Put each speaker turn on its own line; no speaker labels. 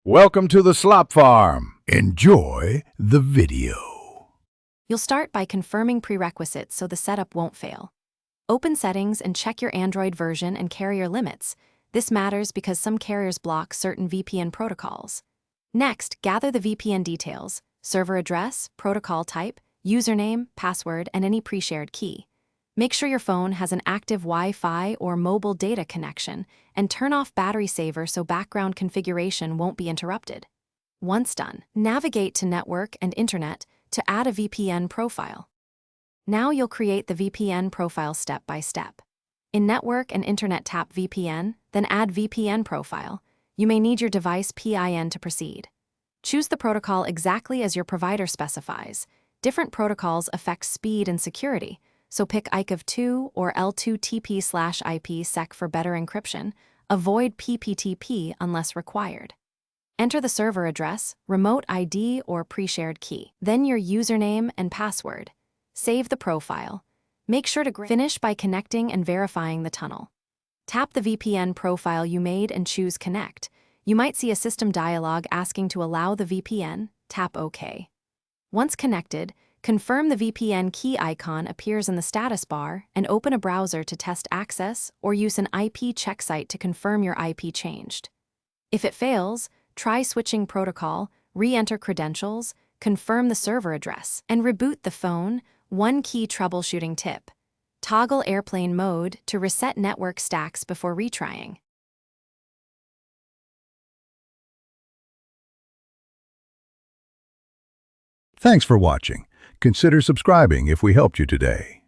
Welcome to the Slop Farm. Enjoy the video.
You'll start by confirming prerequisites so the setup won't fail. Open Settings and check your Android version and carrier limits. This matters because some carriers block certain VPN protocols. Next, gather the VPN details: server address, protocol type, username, password, and any pre-shared key. Make sure your phone has an active Wi-Fi or mobile data connection, and turn off battery saver so background configuration won't be interrupted. Once done, navigate to Network and Internet to add a VPN profile. Now you'll create the VPN profile step by step. In Network and Internet, tap VPN, then add VPN profile. You may need your device PIN to proceed. Choose the protocol exactly as your provider specifies. Different protocols affect speed and security, so pick ICAV2 or L2TP/IPsec for better encryption. Avoid PPTP unless required. Enter the server address, remote ID, or pre-shared key. Then your username and password. Save the profile. Make sure to finish by connecting and verifying the tunnel. Tap the VPN profile you made and choose Connect. You might see a system dialog asking to allow the VPN. Tap OK. Once connected, confirm the VPN key icon appears in the status bar and open a browser to test access or use an IP check site to confirm your IP changed. If it fails, try switching protocol, re-enter credentials, confirm the server address, and reboot the phone. One key troubleshooting tip: toggle airplane mode to reset network stacks before retrying.
Thanks for watching. Consider subscribing if we helped you today.